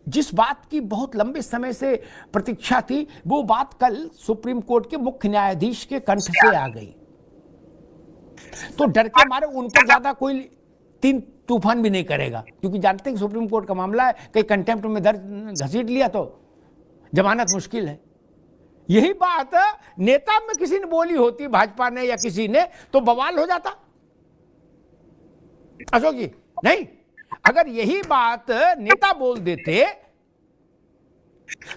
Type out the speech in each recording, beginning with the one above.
जिस बात की बहुत लंबे समय से प्रतीक्षा थी, वो बात कल सुप्रीम कोर्ट के मुख्य न्यायाधीश के कंठ से आ गई। तो डर के मारे उन पर ज्यादा कोई तीन तूफान भी नहीं करेगा, क्योंकि जानते हैं सुप्रीम कोर्ट का मामला है, कहीं कंटेम्प्ट में दर्ज घसीट लिया तो जमानत मुश्किल है। यही बात नेता में किसी ने बोली होती, भाजपा ने या किसी ने, तो बवाल हो जाता अशोक जी। नहीं, अगर यही बात नेता बोल देते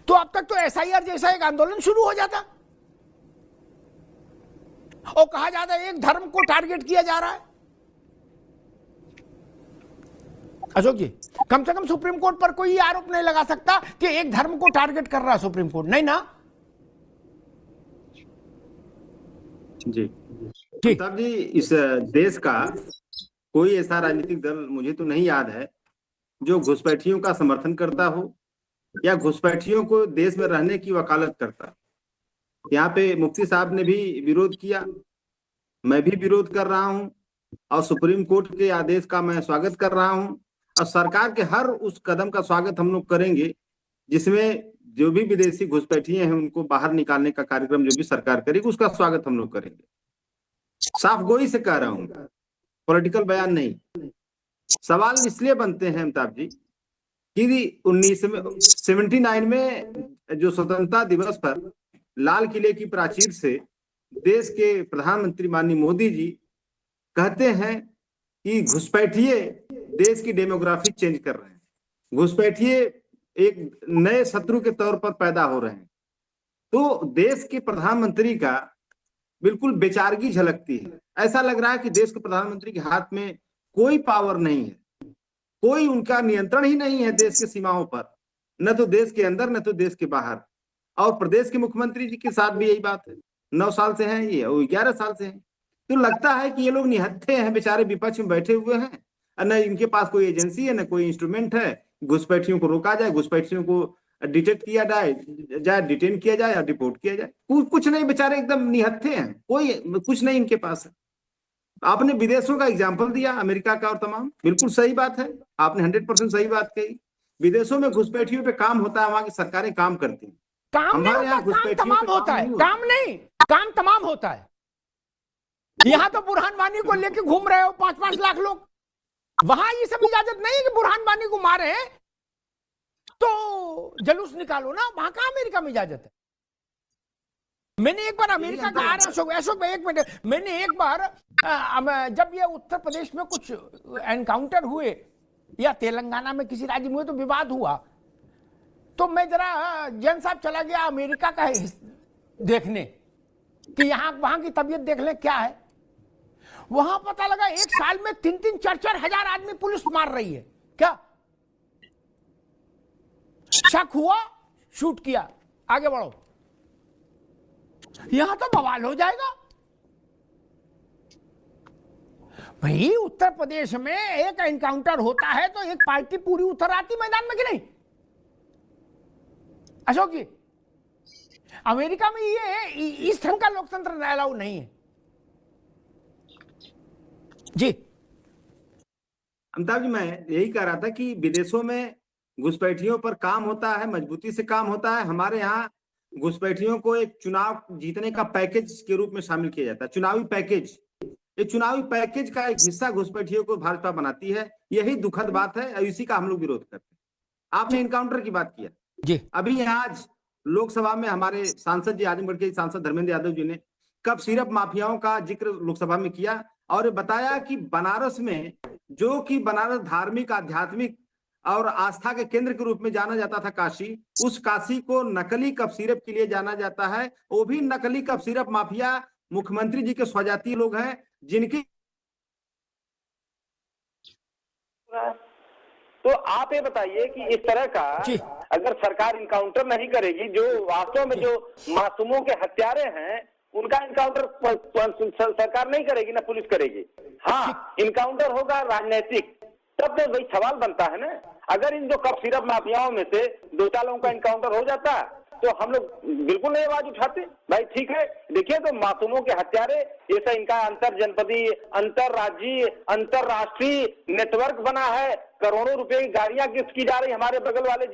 तो अब तक तो एसआईआर जैसा एक आंदोलन शुरू हो जाता और कहा जाता है एक धर्म को टारगेट किया जा रहा है। अशोक जी, कम से कम सुप्रीम कोर्ट पर कोई आरोप नहीं लगा सकता कि एक धर्म को टारगेट कर रहा है सुप्रीम कोर्ट, नहीं ना? जी साहब जी, इस देश का कोई ऐसा राजनीतिक दल मुझे तो नहीं याद है जो घुसपैठियों का समर्थन करता हो या घुसपैठियों को देश में रहने की वकालत करता। यहाँ पे मुफ्ती साहब ने भी विरोध किया, मैं भी विरोध कर रहा हूँ और सुप्रीम कोर्ट के आदेश का मैं स्वागत कर रहा हूँ और सरकार के हर उस कदम का स्वागत हम लोग करेंगे जिसमें जो भी विदेशी घुसपैठिए हैं उनको बाहर निकालने का कार्यक्रम जो भी सरकार करेगी उसका स्वागत हम लोग करेंगे। साफ गोई से कह रहा हूँ, पॉलिटिकल बयान नहीं। सवाल इसलिए बनते हैं अमिताभ जी कि 1979 में जो स्वतंत्रता दिवस पर लाल किले की प्राचीर से देश के प्रधानमंत्री माननीय मोदी जी कहते हैं कि घुसपैठिए देश की डेमोग्राफी चेंज कर रहे हैं, घुसपैठिए एक नए शत्रु के तौर पर पैदा हो रहे हैं। तो देश के प्रधानमंत्री का बिल्कुल बेचारगी झलकती है। ऐसा लग रहा है कि देश के प्रधानमंत्री के हाथ में कोई पावर नहीं है, कोई उनका नियंत्रण ही नहीं है देश के सीमाओं पर, न तो देश के अंदर न तो देश के बाहर। और प्रदेश के मुख्यमंत्री जी के साथ भी यही बात है, 9 साल से हैं ये, 11 साल से हैं। तो लगता है कि ये लोग निहत्थे हैं, बेचारे विपक्ष में बैठे हुए हैं, न इनके पास कोई एजेंसी है न कोई इंस्ट्रूमेंट है। घुसपैठियों को रोका जाए, घुसपैठियों को डिटेक्ट किया जाए, डिटेन किया जाए या डिपोर्ट किया जाए, कुछ नहीं, बेचारे एकदम निहत्थे हैं, कोई कुछ नहीं इनके पास है। आपने विदेशों का एग्जाम्पल दिया, अमेरिका का और तमाम, बिल्कुल सही बात है, आपने 100% सही बात कही। विदेशों में घुसपैठियों पे काम होता है, वहां की सरकारें काम करती हैं। हमारे यहाँ घुसपैठियों पे काम होता है, काम नहीं, काम तमाम होता है। यहाँ तो बुरहान वानी को लेके घूम रहे हो 5-5 लाख लोग, वहां ये सब इजाजत नहीं है कि बुरहान वानी को मारे तो जुलूस निकालो ना, वहां का अमेरिका में इजाजत है। मैंने एक बार अमेरिका का आ रहा अशोक एक मिनट, मैंने एक बार जब ये उत्तर प्रदेश में कुछ एनकाउंटर हुए या तेलंगाना में किसी राज्य में हुए तो विवाद हुआ, तो मैं जरा जैन साहब चला गया अमेरिका का देखने कि यहाँ वहां की तबीयत देख ले क्या है। वहां पता लगा एक साल में 3-3, 4-4 हजार आदमी पुलिस मार रही है। क्या शक हुआ, शूट किया, आगे बढ़ो। यहां तो बवाल हो जाएगा भाई। उत्तर प्रदेश में एक एनकाउंटर होता है तो एक पार्टी पूरी उतर आती मैदान में कि नहीं अशोक जी? अमेरिका में ये इस ढंग का लोकतंत्र अलाउ नहीं है जी। अमिताभ जी, मैं यही कह रहा था कि विदेशों में घुसपैठियों पर काम होता है, मजबूती से काम होता है। हमारे यहाँ घुसपैठियों को एक चुनाव जीतने का पैकेज के रूप में शामिल किया जाता है, चुनावी पैकेज। ये चुनावी पैकेज का एक हिस्सा घुसपैठियों को भाजपा बनाती है, यही दुखद बात है और इसी का हम लोग विरोध करते हैं। आपने एनकाउंटर की बात किया जी। अभी आज लोकसभा में हमारे सांसद जी, आजमगढ़ के सांसद धर्मेंद्र यादव जी ने कप सिरप माफियाओं का जिक्र लोकसभा में किया और बताया कि बनारस में, जो कि बनारस धार्मिक, आध्यात्मिक और आस्था के केंद्र के रूप में जाना जाता था काशी, उस काशी को नकली कप सिरप के लिए जाना जाता है। वो भी नकली कप सिरप माफिया मुख्यमंत्री जी के स्वजातीय लोग हैं, जिनकी तो आप ये बताइए कि इस तरह का अगर सरकार इनकाउंटर नहीं करेगी, जो वास्तव में जो मासूमों के हत्यारे हैं उनका इनकाउंटर सरकार नहीं करेगी, ना पुलिस करेगी। हाँ, इनकाउंटर होगा राजनीतिक, तब तो भाई सवाल बनता है ना। अगर इन जो कप सिरप माफियाओं में से 2-4 लोगों का इनकाउंटर हो जाता तो हम लोग बिल्कुल नहीं आवाज उठाते भाई। ठीक है, देखिए तो मासूमों के हत्यारे, ऐसा इनका अंतर जनपदीय, अंतरराज्यीय, अंतरराष्ट्रीय नेटवर्क बना है। करोड़ों रुपए की गाड़ियां गिफ्ट की जा रही हमारे बगल वाले